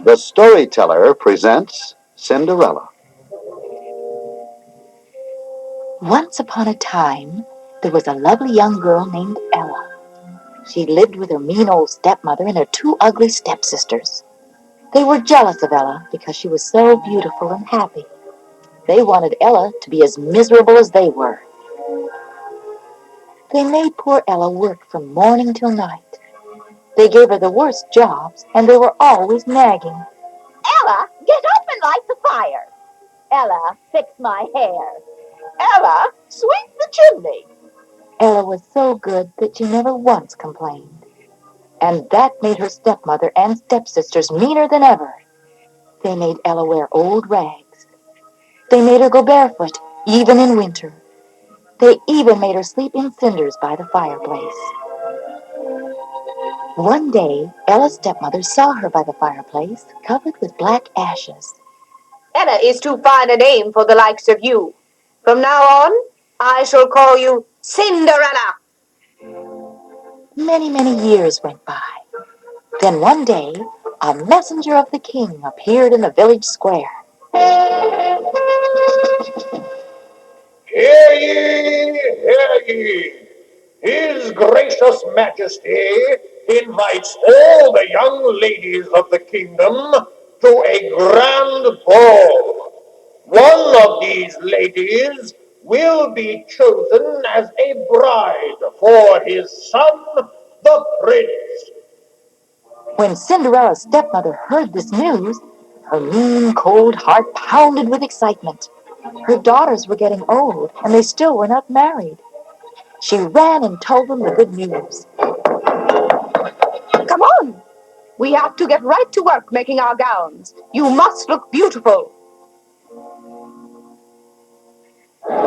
The storyteller presents Cinderella. Once upon a time, there was a lovely young girl named Ella. She lived with her mean old stepmother and her two ugly stepsisters. They were jealous of Ella because she was so beautiful and happy. They wanted Ella to be as miserable as they were. They made poor Ella work from morning till night. They gave her the worst jobs, and they were always nagging. Ella, get up and light the fire. Ella, fix my hair. Ella, sweep the chimney. Ella was so good that she never once complained. And that made her stepmother and stepsisters meaner than ever. They made Ella wear old rags. They made her go barefoot, even in winter. They even made her sleep in cinders by the fireplace. One day, Ella's stepmother saw her by the fireplace, covered with black ashes. Ella is too fine a name for the likes of you. From now on, I shall call you Cinderella. Many, many years went by. Then one day, a messenger of the king appeared in the village square. Hear ye, hear ye. His gracious majesty invites all the young ladies of the kingdom to a grand ball. One of these ladies will be chosen as a bride for his son, the prince. When Cinderella's stepmother heard this news, her mean, cold heart pounded with excitement. Her daughters were getting old, and they still were not married. She ran and told them the good news. Come on. We have to get right to work making our gowns. You must look beautiful. On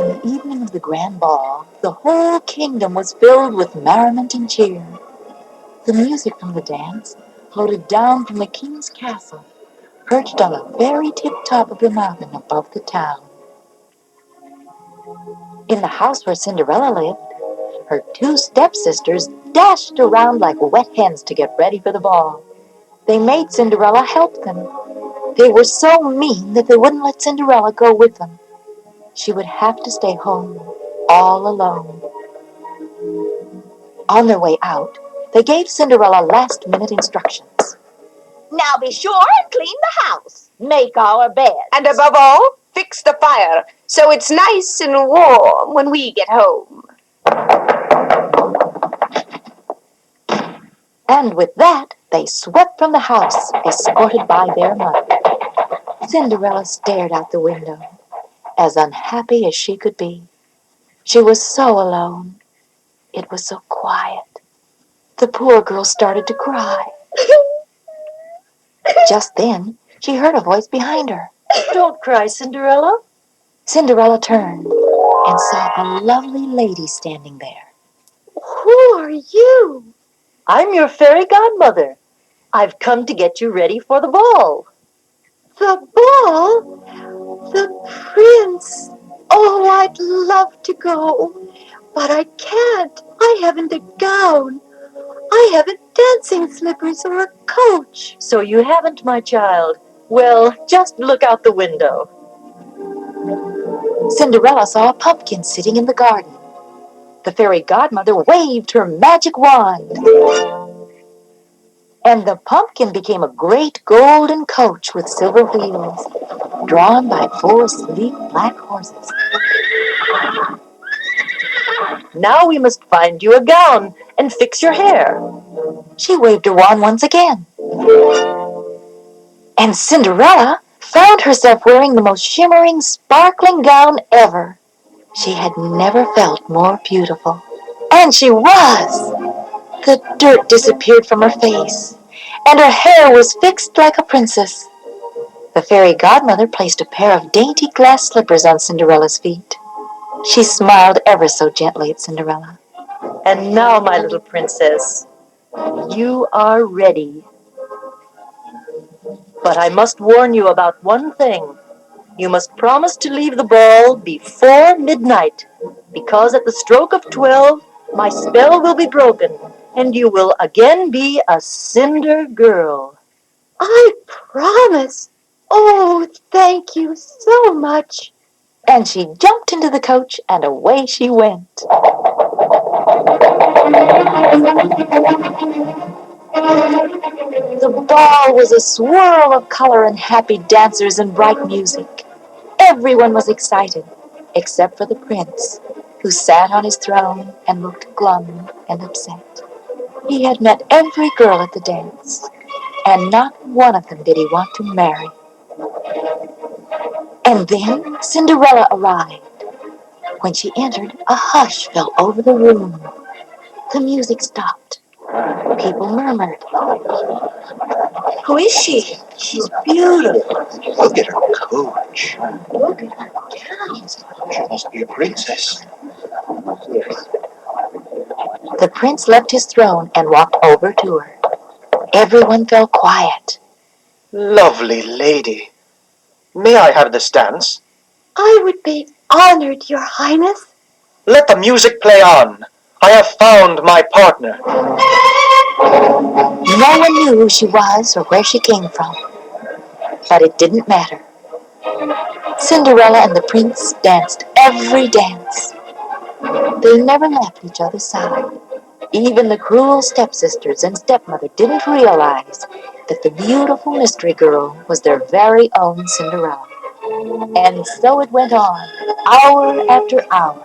the evening of the grand ball, the whole kingdom was filled with merriment and cheer. The music from the dance floated down from the king's castle, perched on the very tip-top of the mountain above the town. In the house where Cinderella lived, her two stepsisters dashed around like wet hens to get ready for the ball. They made Cinderella help them. They were so mean that they wouldn't let Cinderella go with them. She would have to stay home, all alone. On their way out, they gave Cinderella last-minute instructions. Now be sure and clean the house. Make our bed. And above all, fix the fire so it's nice and warm when we get home. And with that, they swept from the house, escorted by their mother. Cinderella stared out the window, as unhappy as she could be. She was so alone. It was so quiet. The poor girl started to cry. Just then, she heard a voice behind her. Don't cry, Cinderella. Cinderella turned and saw a lovely lady standing there. Who are you? I'm your fairy godmother. I've come to get you ready for the ball. The ball? The prince? Oh, I'd love to go, but I can't. I haven't a gown. I haven't dancing slippers or a coach. So you haven't, my child. Well, just look out the window. Cinderella saw a pumpkin sitting in the garden. The fairy godmother waved her magic wand, and the pumpkin became a great golden coach with silver wheels, drawn by 4 sleek black horses. Now we must find you a gown and fix your hair. She waved her wand once again, and Cinderella found herself wearing the most shimmering, sparkling gown ever. She had never felt more beautiful. And she was! The dirt disappeared from her face, and her hair was fixed like a princess. The fairy godmother placed a pair of dainty glass slippers on Cinderella's feet. She smiled ever so gently at Cinderella. And now, my little princess, you are ready. But I must warn you about one thing. You must promise to leave the ball before midnight, because at the stroke of 12, my spell will be broken, and you will again be a Cinder girl. I promise. Oh, thank you so much. And she jumped into the coach, and away she went. The ball was a swirl of color and happy dancers and bright music. Everyone was excited, except for the prince, who sat on his throne and looked glum and upset. He had met every girl at the dance, and not one of them did he want to marry. And then Cinderella arrived. When she entered, a hush fell over the room. The music stopped. People murmured. Who is she? She's beautiful. Look at her coach. Look at her gown. She must be a princess. The prince left his throne and walked over to her. Everyone fell quiet. Lovely lady. May I have this dance? I would be honored, Your Highness. Let the music play on. I have found my partner. No one knew who she was or where she came from. But it didn't matter. Cinderella and the prince danced every dance. They never left each other's side. Even the cruel stepsisters and stepmother didn't realize that the beautiful mystery girl was their very own Cinderella. And so it went on, hour after hour.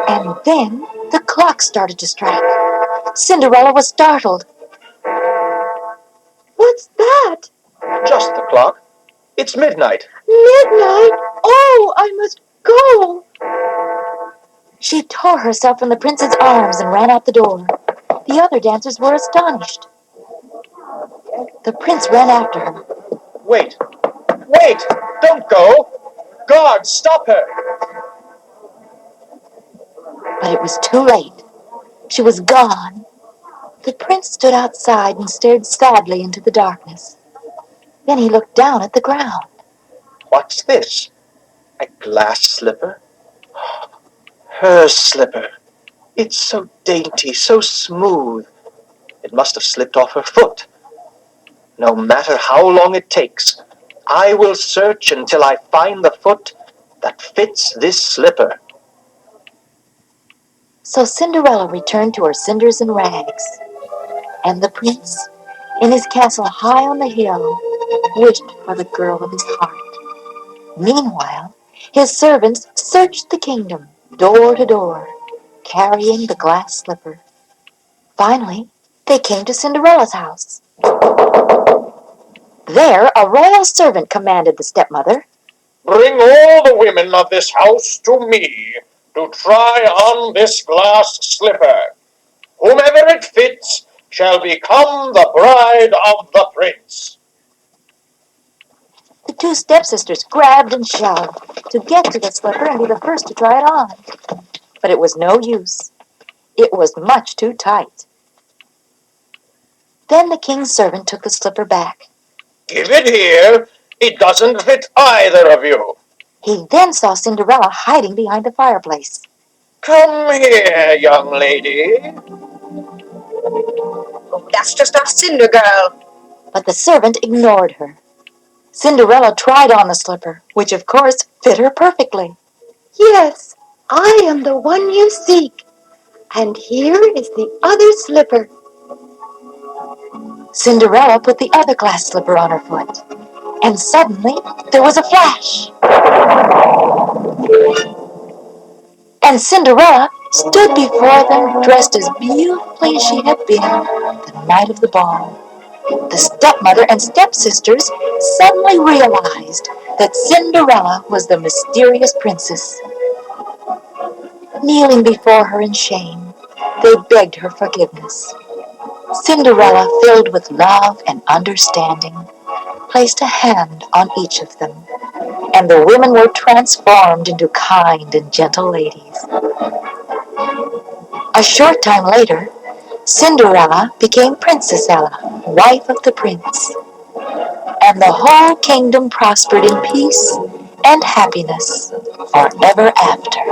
And then the clock started to strike. Cinderella was startled. What's that? Just the clock. It's midnight. Midnight? Oh, I must go. She tore herself from the prince's arms and ran out the door. The other dancers were astonished. The prince ran after her. Wait. Wait! Don't go! Guards, stop her! But it was too late. She was gone. The prince stood outside and stared sadly into the darkness. Then he looked down at the ground. What's this? A glass slipper? Her slipper. It's so dainty, so smooth. It must have slipped off her foot. No matter how long it takes, I will search until I find the foot that fits this slipper. So Cinderella returned to her cinders and rags. And the prince, in his castle high on the hill, wished for the girl of his heart. Meanwhile, his servants searched the kingdom, door to door, carrying the glass slipper. Finally, they came to Cinderella's house. There, a royal servant commanded the stepmother. Bring all the women of this house to me to try on this glass slipper. Whomever it fits shall become the bride of the prince. The two stepsisters grabbed and shoved to get to the slipper and be the first to try it on. But it was no use. It was much too tight. Then the king's servant took the slipper back. Give it here. It doesn't fit either of you. He then saw Cinderella hiding behind the fireplace. Come here, young lady. That's just our Cinder girl. But the servant ignored her. Cinderella tried on the slipper, which of course fit her perfectly. Yes, I am the one you seek. And here is the other slipper. Cinderella put the other glass slipper on her foot. And suddenly, there was a flash. And Cinderella stood before them dressed as beautifully as she had been the night of the ball. The stepmother and stepsisters suddenly realized that Cinderella was the mysterious princess. Kneeling before her in shame, they begged her forgiveness. Cinderella, filled with love and understanding, placed a hand on each of them, and the women were transformed into kind and gentle ladies. A short time later, Cinderella became Princess Ella, wife of the prince, and the whole kingdom prospered in peace and happiness. forever after.